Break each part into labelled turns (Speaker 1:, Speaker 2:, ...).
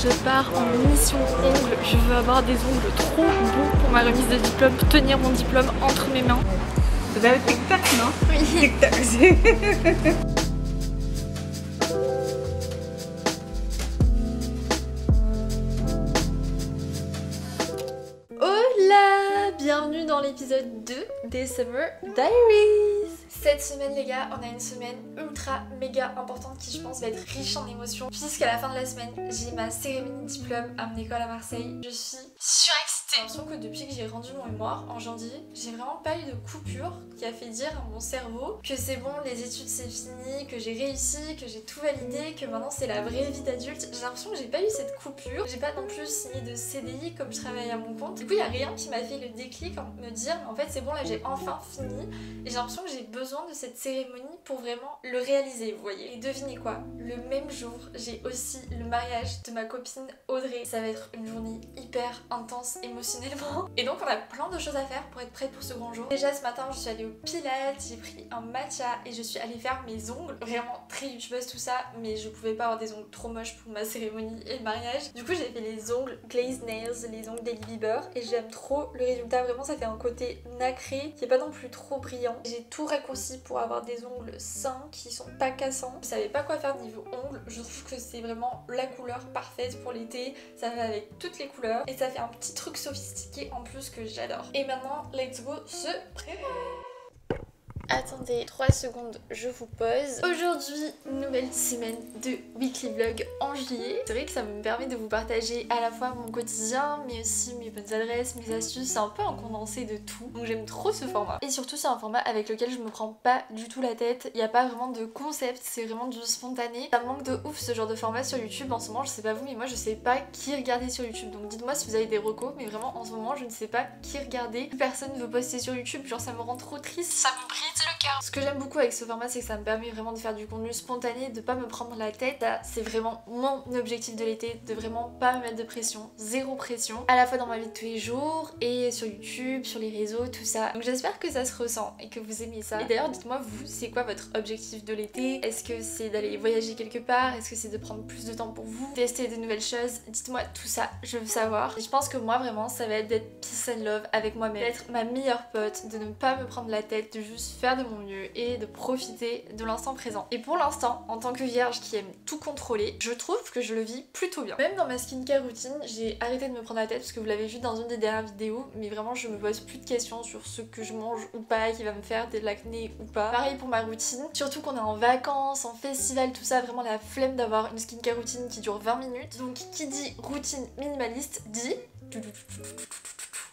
Speaker 1: je pars en mission ongles. Je veux avoir des ongles trop beaux pour ma remise de diplôme, tenir mon diplôme entre mes mains.
Speaker 2: Vous avez TikTok, non?
Speaker 1: Oui.
Speaker 2: TikTok.
Speaker 1: Hola! Bienvenue dans l'épisode 2 des Summer Diaries. Cette semaine les gars, on a une semaine ultra méga importante qui je pense va être riche en émotions, puisqu'à la fin de la semaine, j'ai ma cérémonie de diplôme à mon école à Marseille. Je suis surexcitée. J'ai l'impression que depuis que j'ai rendu mon mémoire en janvier, j'ai vraiment pas eu de coupure qui a fait dire à mon cerveau que c'est bon, les études c'est fini, que j'ai réussi, que j'ai tout validé, que maintenant c'est la vraie vie d'adulte. J'ai l'impression que j'ai pas eu cette coupure. J'ai pas non plus signé de CDI comme je travaille à mon compte. Du coup, il y a rien qui m'a fait le déclic en me dire en fait c'est bon, là j'ai enfin fini. Et j'ai l'impression que j'ai besoin de cette cérémonie pour vraiment le réaliser, vous voyez. Et devinez quoi, le même jour, j'ai aussi le mariage de ma copine Audrey. Ça va être une journée hyper intense émotionnellement. Et donc on a plein de choses à faire pour être prête pour ce grand jour. Déjà ce matin, je suis allée au Pilates, j'ai pris un matcha et je suis allée faire mes ongles. Vraiment très youtubeuse tout ça, mais je pouvais pas avoir des ongles trop moches pour ma cérémonie et le mariage. Du coup j'ai fait les ongles Glazed Nails, les ongles d'Hailey Bieber, et j'aime trop le résultat. Vraiment ça fait un côté nacré qui est pas non plus trop brillant. J'ai tout raccourci pour avoir des ongles sains qui sont pas cassants. Je savais pas quoi faire niveau ongles, je trouve que c'est vraiment la couleur parfaite pour l'été. Ça va avec toutes les couleurs et ça fait un petit truc sophistiqué en plus que j'adore. Et maintenant let's go se préparer. Attendez 3 secondes, je vous pose. Aujourd'hui, nouvelle semaine de weekly vlog en juillet. C'est vrai que ça me permet de vous partager à la fois mon quotidien, mais aussi mes bonnes adresses, mes astuces. C'est un peu un condensé de tout. Donc j'aime trop ce format. Et surtout, c'est un format avec lequel je me prends pas du tout la tête. Il n'y a pas vraiment de concept, c'est vraiment du spontané. Ça me manque de ouf ce genre de format sur YouTube en ce moment. Je sais pas vous, mais moi je sais pas qui regarder sur YouTube. Donc dites-moi si vous avez des recos, mais vraiment en ce moment, je ne sais pas qui regarder. Personne veut poster sur YouTube, genre ça me rend trop triste. Ça me brise le cœur. Ce que j'aime beaucoup avec ce format, c'est que ça me permet vraiment de faire du contenu spontané, de pas me prendre la tête. C'est vraiment mon objectif de l'été, de vraiment pas me mettre de pression, zéro pression, à la fois dans ma vie de tous les jours et sur YouTube, sur les réseaux, tout ça. Donc j'espère que ça se ressent et que vous aimez ça. Et d'ailleurs, dites-moi vous, c'est quoi votre objectif de l'été? Est-ce que c'est d'aller voyager quelque part? Est-ce que c'est de prendre plus de temps pour vous? Tester de nouvelles choses? Dites-moi tout ça, je veux savoir. Et je pense que moi vraiment, ça va être d'être peace and love avec moi-même, d'être ma meilleure pote, de ne pas me prendre la tête, de juste faire de mon mieux et de profiter de l'instant présent. Et pour l'instant, en tant que vierge qui aime tout contrôler, je trouve que je le vis plutôt bien. Même dans ma skincare routine, j'ai arrêté de me prendre la tête parce que vous l'avez vu dans une des dernières vidéos, mais vraiment je me pose plus de questions sur ce que je mange ou pas, qui va me faire de l'acné ou pas. Pareil pour ma routine, surtout qu'on est en vacances, en festival, tout ça, vraiment la flemme d'avoir une skincare routine qui dure 20 minutes. Donc qui dit routine minimaliste dit...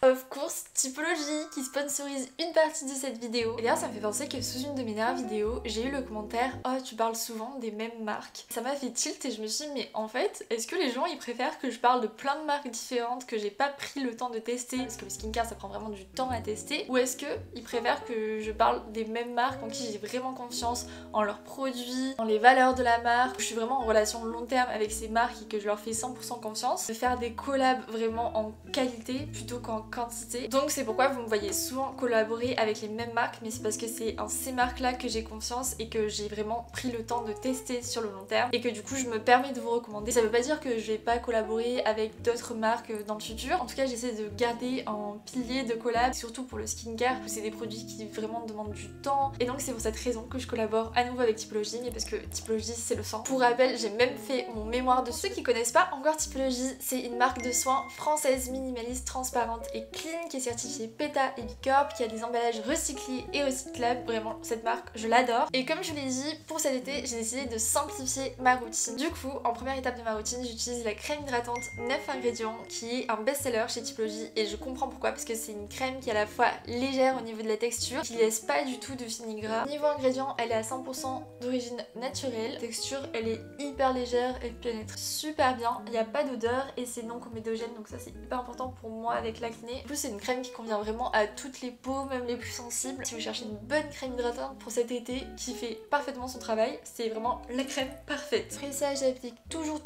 Speaker 1: Of course, Typologie qui sponsorise une partie de cette vidéo. Et d'ailleurs ça me fait penser que sous une de mes dernières vidéos, j'ai eu le commentaire « Oh tu parles souvent des mêmes marques ». Ça m'a fait tilt et je me suis dit mais en fait, est-ce que les gens ils préfèrent que je parle de plein de marques différentes que j'ai pas pris le temps de tester, parce que le skincare ça prend vraiment du temps à tester, ou est-ce que ils préfèrent que je parle des mêmes marques en qui j'ai vraiment confiance en leurs produits, en les valeurs de la marque, où je suis vraiment en relation long terme avec ces marques et que je leur fais 100% confiance, de faire des collabs vraiment en qualité plutôt qu'en quantité. Donc c'est pourquoi vous me voyez souvent collaborer avec les mêmes marques, mais c'est parce que c'est en ces marques là que j'ai confiance et que j'ai vraiment pris le temps de tester sur le long terme et que du coup je me permets de vous recommander. Ça veut pas dire que je vais pas collaborer avec d'autres marques dans le futur. En tout cas j'essaie de garder un pilier de collab, surtout pour le skincare où c'est des produits qui vraiment demandent du temps, et donc c'est pour cette raison que je collabore à nouveau avec Typologie, mais parce que Typologie c'est le sang. Pour rappel, j'ai même fait mon mémoire dessus. Ceux qui connaissent pas encore Typologie, c'est une marque de soins française minimaliste, transparente et clean qui est certifiée PETA et Bicorp, qui a des emballages recyclés et recyclables. Vraiment cette marque je l'adore. Et comme je vous l'ai dit, pour cet été j'ai décidé de simplifier ma routine. Du coup en première étape de ma routine, j'utilise la crème hydratante 9 ingrédients qui est un best-seller chez Typologie, et je comprends pourquoi, parce que c'est une crème qui est à la fois légère au niveau de la texture, qui laisse pas du tout de fini gras. Niveau ingrédients, elle est à 100% d'origine naturelle. Texture, elle est hyper légère, elle pénètre super bien, il n'y a pas d'odeur et c'est non comédogène, donc ça c'est hyper important pour moi avec l'acné. terminée. En plus c'est une crème qui convient vraiment à toutes les peaux, même les plus sensibles. Si vous cherchez une bonne crème hydratante pour cet été qui fait parfaitement son travail, c'est vraiment la crème parfaite. Après ça j'applique toujours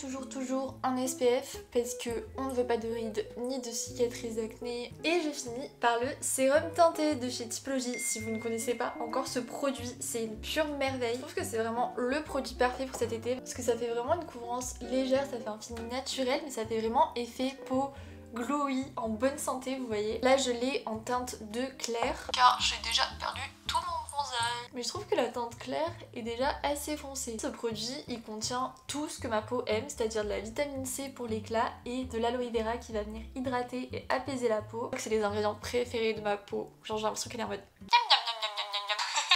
Speaker 1: un SPF parce que on ne veut pas de rides ni de cicatrices d'acné. Et je finis par le sérum teinté de chez Typologie. Si vous ne connaissez pas encore ce produit, c'est une pure merveille. Je trouve que c'est vraiment le produit parfait pour cet été parce que ça fait vraiment une couvrance légère, ça fait un fini naturel mais ça fait vraiment effet peau glowy, en bonne santé, vous voyez. Là je l'ai en teinte de clair car j'ai déjà perdu tout mon bronzage. Mais je trouve que la teinte claire est déjà assez foncée. Ce produit il contient tout ce que ma peau aime, c'est-à-dire de la vitamine C pour l'éclat et de l'aloe vera qui va venir hydrater et apaiser la peau. C'est les ingrédients préférés de ma peau. Genre j'ai l'impression qu'elle est en mode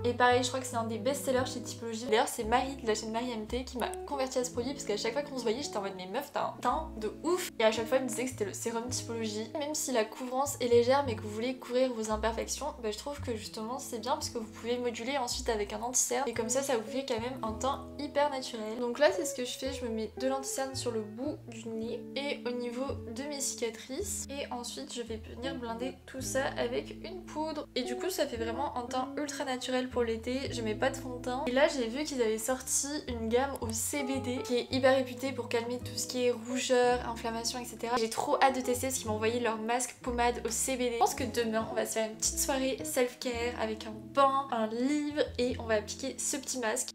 Speaker 1: et pareil, je crois que c'est un des best-sellers chez Typologie. D'ailleurs, c'est Marie de la chaîne Marie MT qui m'a converti à ce produit parce qu'à chaque fois qu'on se voyait, j'étais en mode mais meuf, t'as un teint de ouf. Et à chaque fois, elle me disait que c'était le sérum Typologie. Même si la couvrance est légère mais que vous voulez couvrir vos imperfections, bah, je trouve que justement c'est bien parce que vous pouvez moduler ensuite avec un anti-cerne et comme ça vous fait quand même un teint hyper naturel. Donc là, c'est ce que je fais. Je me mets de l'anti-cerne sur le bout du nez et au niveau de mes cicatrices. Et ensuite, je vais venir blinder tout ça avec une poudre. Et du coup, ça fait vraiment un teint ultra naturel pour l'été, je mets pas de fond de teint. Et là j'ai vu qu'ils avaient sorti une gamme au CBD qui est hyper réputée pour calmer tout ce qui est rougeur, inflammation, etc. J'ai trop hâte de tester parce qu'ils m'ont envoyé leur masque pommade au CBD. Je pense que demain on va se faire une petite soirée self-care avec un bain, un livre et on va appliquer ce petit masque.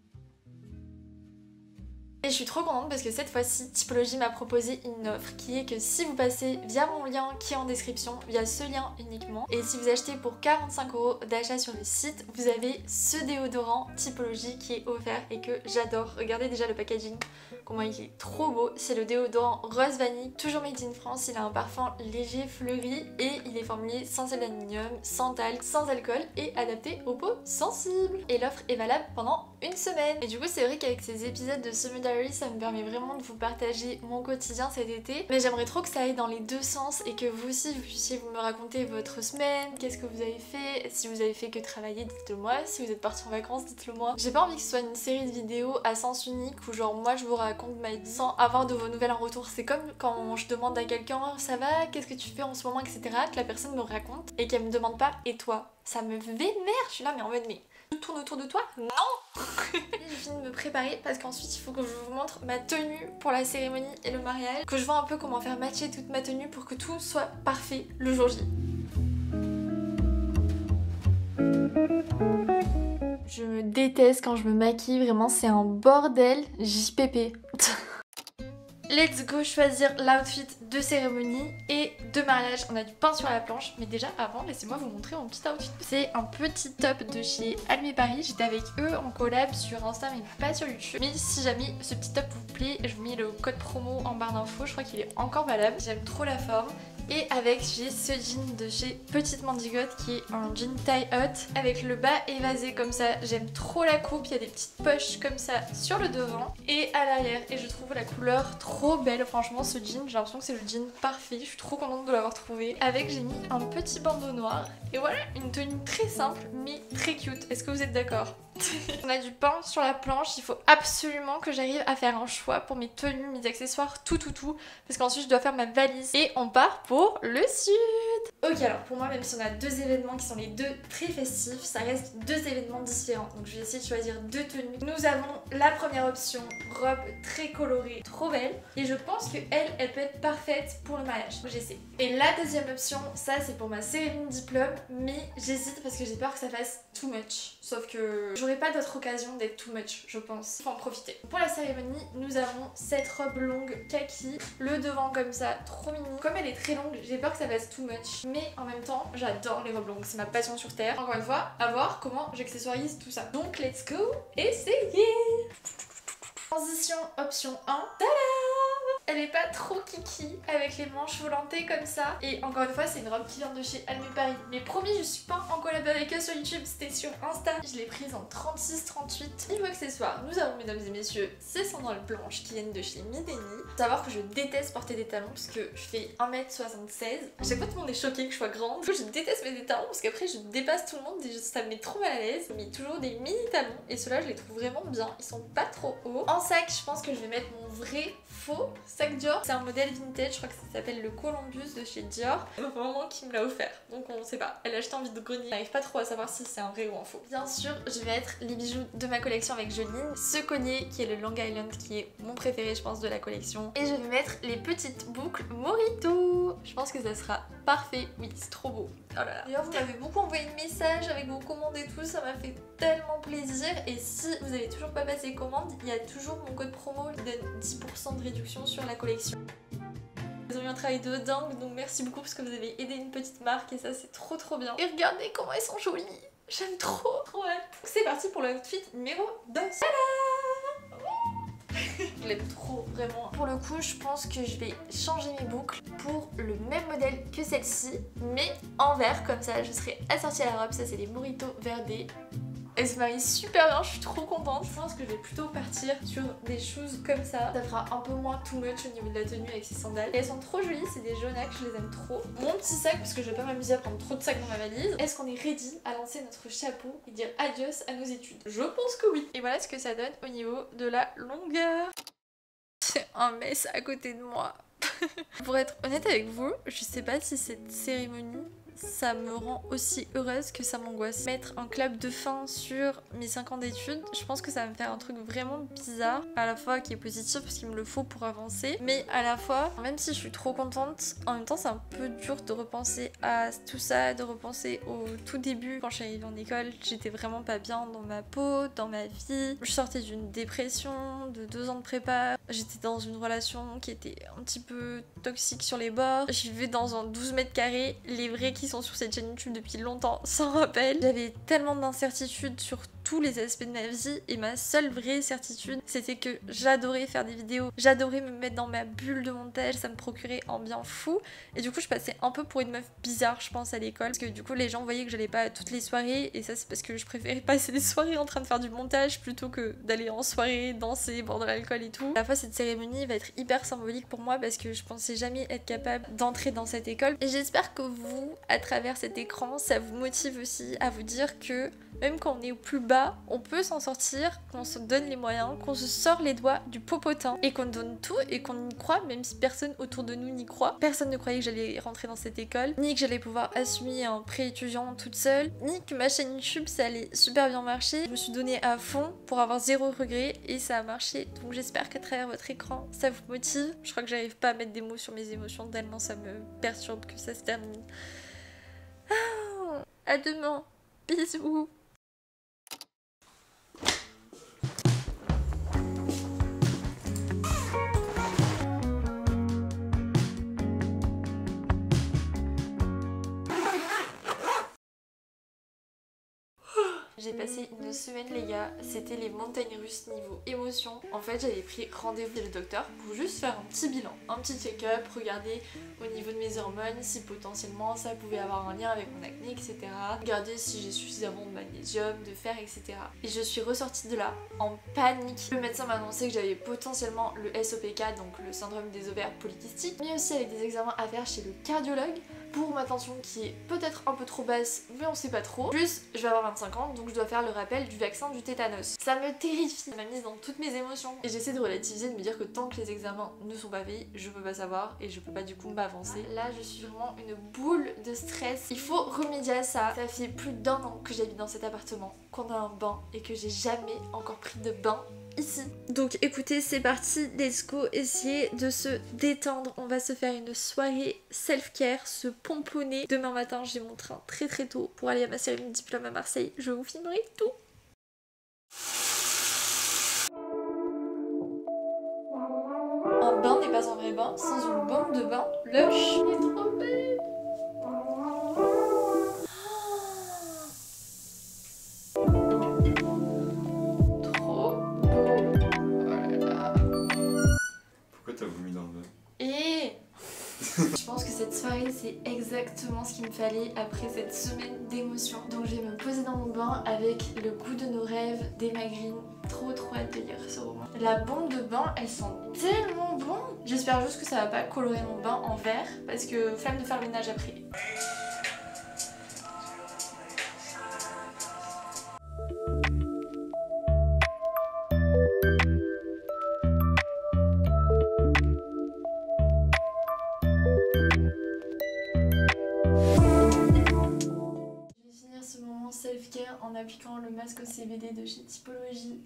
Speaker 1: Et je suis trop contente parce que cette fois-ci, Typologie m'a proposé une offre qui est que si vous passez via mon lien qui est en description, via ce lien uniquement, et si vous achetez pour 45 € d'achat sur le site, vous avez ce déodorant Typologie qui est offert et que j'adore. Regardez déjà le packaging, comment il est trop beau. C'est le déodorant Rose Vanille, toujours made in France. Il a un parfum léger fleuri et il est formulé sans sel d'aluminium, sans talc, sans alcool et adapté aux peaux sensibles. Et l'offre est valable pendant une semaine. Et du coup, c'est vrai qu'avec ces épisodes de Summer Diary, ça me permet vraiment de vous partager mon quotidien cet été. Mais j'aimerais trop que ça aille dans les deux sens et que vous aussi, vous puissiez me raconter votre semaine, qu'est-ce que vous avez fait, si vous avez fait que travailler, dites-le moi, si vous êtes parti en vacances, dites-le moi. J'ai pas envie que ce soit une série de vidéos à sens unique où genre moi je vous raconte ma vie sans avoir de vos nouvelles en retour. C'est comme quand je demande à quelqu'un ça va, qu'est-ce que tu fais en ce moment, etc. que la personne me raconte et qu'elle me demande pas et toi. Ça me vénère, je suis là mais en mode mais tout tourne autour de toi? Non. Je finis de me préparer parce qu'ensuite il faut que je vous montre ma tenue pour la cérémonie et le mariage, que je vois un peu comment faire matcher toute ma tenue pour que tout soit parfait le jour J. Je me déteste quand je me maquille, vraiment c'est un bordel, JPP. Let's go choisir l'outfit de cérémonie et de mariage. On a du pain sur la planche, mais déjà avant, laissez-moi vous montrer mon petit outfit. C'est un petit top de chez Almé Paris. J'étais avec eux en collab sur Insta, mais pas sur YouTube. Mais si jamais ce petit top vous plaît, je vous mets le code promo en barre d'infos. Je crois qu'il est encore valable. J'aime trop la forme. Et avec, j'ai ce jean de chez Petite Mandigote qui est un jean tie hot avec le bas évasé comme ça. J'aime trop la coupe, il y a des petites poches comme ça sur le devant et à l'arrière. Et je trouve la couleur trop belle. Franchement, ce jean, j'ai l'impression que c'est le jean parfait. Je suis trop contente de l'avoir trouvé. Avec, j'ai mis un petit bandeau noir. Et voilà, une tenue très simple mais très cute. Est-ce que vous êtes d'accord? On a du pain sur la planche, il faut absolument que j'arrive à faire un choix pour mes tenues, mes accessoires, tout parce qu'ensuite je dois faire ma valise et on part pour le sud. Ok, alors pour moi, même si on a deux événements qui sont les deux très festifs, ça reste deux événements différents, donc je vais essayer de choisir deux tenues. Nous avons la première option, robe très colorée, trop belle, et je pense que elle peut être parfaite pour le mariage, j'essaie. Et la deuxième option, ça c'est pour ma cérémonie de diplôme, mais j'hésite parce que j'ai peur que ça fasse too much, sauf que j'aurai pas d'autre occasion d'être too much, je pense. Il faut en profiter. Pour la cérémonie, nous avons cette robe longue kaki, le devant comme ça, trop mini. Comme elle est très longue, j'ai peur que ça fasse too much, mais en même temps, j'adore les robes longues, c'est ma passion sur terre. Encore une fois, à voir comment j'accessoirise tout ça. Donc let's go, essayer. Transition option 1. Tada! Elle est pas trop kiki avec les manches volantées comme ça. Et encore une fois, c'est une robe qui vient de chez Almé Paris. Mais promis, je suis pas en collab avec eux sur YouTube, c'était sur Insta. Je l'ai prise en 36-38. Niveau accessoires, nous avons, mesdames et messieurs, ces sandales blanches qui viennent de chez Mideni. Savoir que je déteste porter des talons parce que je fais 1m76. À chaque fois, tout le monde est choqué que je sois grande. Du coup, je déteste mettre des talons parce qu'après, je dépasse tout le monde et ça me met trop mal à l'aise. J'ai mis toujours des mini talons et ceux-là, je les trouve vraiment bien. Ils sont pas trop hauts. En sac, je pense que je vais mettre mon vrai faux sac Dior. C'est un modèle vintage, je crois que ça s'appelle le Columbus de chez Dior. Vraiment qui me l'a offert. Donc on sait pas. Elle a acheté en vide de grenier. J'arrive pas trop à savoir si c'est un vrai ou un faux. Bien sûr, je vais mettre les bijoux de ma collection avec Joline. Ce collier qui est le Long Island qui est mon préféré je pense de la collection. Et je vais mettre les petites boucles Morito. Je pense que ça sera parfait. Oui, c'est trop beau. Oh là là. D'ailleurs, vous m'avez beaucoup envoyé de messages avec vos commandes et tout. Ça m'a fait tellement plaisir. Et si vous avez toujours pas passé commande, il y a toujours mon code promo qui donne 10% de réduction sur la collection. Ils ont eu un travail de dingue, donc merci beaucoup parce que vous avez aidé une petite marque et ça c'est trop bien. Et regardez comment elles sont jolies. J'aime trop hâte. C'est parti pour l'outfit numéro 2. Je l'aime trop, vraiment. Pour le coup, je pense que je vais changer mes boucles pour le même modèle que celle-ci, mais en vert, comme ça je serai assortie à la robe. Ça c'est les Morito verdés. Elle se marie super bien, je suis trop contente. Je pense que je vais plutôt partir sur des choses comme ça. Ça fera un peu moins too much au niveau de la tenue avec ces sandales. Et elles sont trop jolies, c'est des jaunacs, je les aime trop. Mon petit sac, parce que je vais pas m'amuser à prendre trop de sacs dans ma valise. Est-ce qu'on est ready à lancer notre chapeau et dire adios à nos études? Je pense que oui. Et voilà ce que ça donne au niveau de la longueur. C'est un mess à côté de moi. Pour être honnête avec vous, je sais pas si cette cérémonie ça me rend aussi heureuse que ça m'angoisse. Mettre un clap de fin sur mes 5 ans d'études, je pense que ça va me faire un truc vraiment bizarre, à la fois qui est positif parce qu'il me le faut pour avancer, mais à la fois, même si je suis trop contente, en même temps c'est un peu dur de repenser à tout ça, de repenser au tout début. Quand je suis arrivée en école, j'étais vraiment pas bien dans ma peau, dans ma vie. Je sortais d'une dépression, de 2 ans de prépa, j'étais dans une relation qui était un petit peu toxique sur les bords. Je vivais dans un 12 mètres carrés, les vrais qui sont sur cette chaîne YouTube depuis longtemps s'en rappellent. J'avais tellement d'incertitudes sur tous les aspects de ma vie et ma seule vraie certitude c'était que j'adorais faire des vidéos, j'adorais me mettre dans ma bulle de montage, ça me procurait un bien fou et du coup je passais un peu pour une meuf bizarre je pense à l'école parce que du coup les gens voyaient que j'allais pas à toutes les soirées et ça c'est parce que je préférais passer des soirées en train de faire du montage plutôt que d'aller en soirée, danser, boire de l'alcool et tout. À la fois cette cérémonie va être hyper symbolique pour moi parce que je pensais jamais être capable d'entrer dans cette école et j'espère que vous, à travers cet écran, ça vous motive aussi à vous dire que même quand on est au plus bas, on peut s'en sortir, qu'on se donne les moyens, qu'on se sort les doigts du popotin et qu'on donne tout et qu'on y croit même si personne autour de nous n'y croit. Personne ne croyait que j'allais rentrer dans cette école, ni que j'allais pouvoir assumer un pré étudiant toute seule, ni que ma chaîne YouTube ça allait super bien marcher. Je me suis donnée à fond pour avoir 0 regret et ça a marché. Donc j'espère qu'à travers votre écran, ça vous motive. Je crois que j'arrive pas à mettre des mots sur mes émotions tellement ça me perturbe que ça se termine. À demain. Bisous. J'ai passé une semaine les gars, c'était les montagnes russes niveau émotion. En fait j'avais pris rendez-vous chez le docteur pour juste faire un petit bilan, un petit check-up, regarder au niveau de mes hormones si potentiellement ça pouvait avoir un lien avec mon acné, etc. Regarder si j'ai suffisamment de magnésium, de fer, etc. Et je suis ressortie de là en panique. Le médecin m'a annoncé que j'avais potentiellement le SOPK, donc le syndrome des ovaires polykystiques, mais aussi avec des examens à faire chez le cardiologue pour ma tension qui est peut-être un peu trop basse mais on sait pas trop. Plus je vais avoir 25 ans donc je dois faire le rappel du vaccin du tétanos. Ça me terrifie, ça m'a mise dans toutes mes émotions et j'essaie de relativiser, de me dire que tant que les examens ne sont pas faits, je peux pas savoir et je peux pas du coup m'avancer. Là je suis vraiment une boule de stress. Il faut remédier à ça. Ça fait plus d'1 an que j'habite dans cet appartement, qu'on a un bain et que j'ai jamais encore pris de bain ici. Donc écoutez, c'est parti, let's go, essayer de se détendre. On va se faire une soirée self-care, se pomponner. Demain matin, j'ai mon train très tôt pour aller à ma cérémonie de diplôme à Marseille. Je vous filmerai tout. Un bain n'est pas un vrai bain sans une bombe de bain. Lush, il est trop belle.
Speaker 3: T'as vomi dans le bain.
Speaker 1: Et je pense que cette soirée c'est exactement ce qu'il me fallait après cette semaine d'émotions. Donc je vais me poser dans mon bain avec le goût de nos rêves d'Emma Green. Trop hâte de lire ce roman. La bombe de bain elle sent tellement bon. J'espère juste que ça va pas colorer mon bain en vert parce que flemme de faire le ménage après. en appliquant le masque au CBD de chez Typologie.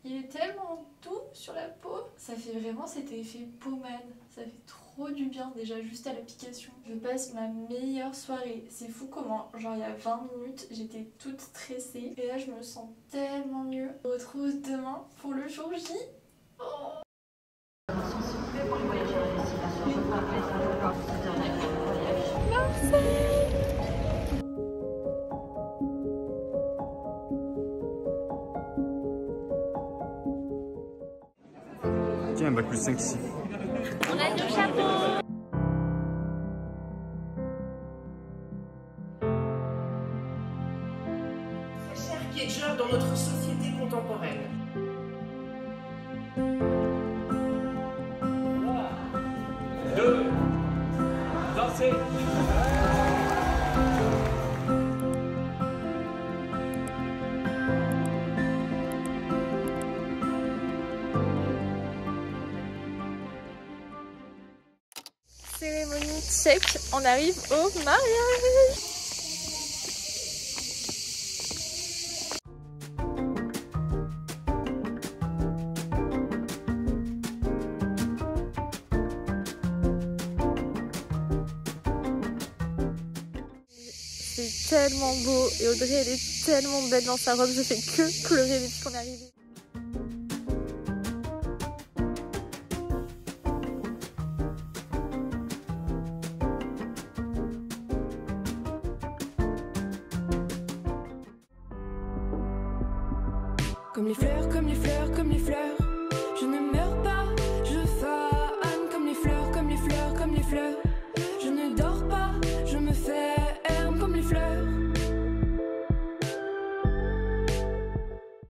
Speaker 1: Il est tellement doux sur la peau, ça fait vraiment cet effet pommade, ça fait trop du bien déjà juste à l'application. Je passe ma meilleure soirée, c'est fou comment, genre il y a 20 minutes j'étais toute stressée et là je me sens tellement mieux. On se retrouve demain pour le jour J. Oh.
Speaker 3: Tiens, un bac plus 5 ici.
Speaker 4: On a deux chapeaux.
Speaker 5: Très cher Kedja dans notre société contemporaine.
Speaker 6: Deux, dansez.
Speaker 1: Cérémonie check, on arrive au mariage. C'est tellement beau et Audrey elle est tellement belle dans sa robe, je fais que pleurer depuis qu'on est arrivé.
Speaker 7: Comme les fleurs, comme les fleurs, comme les fleurs.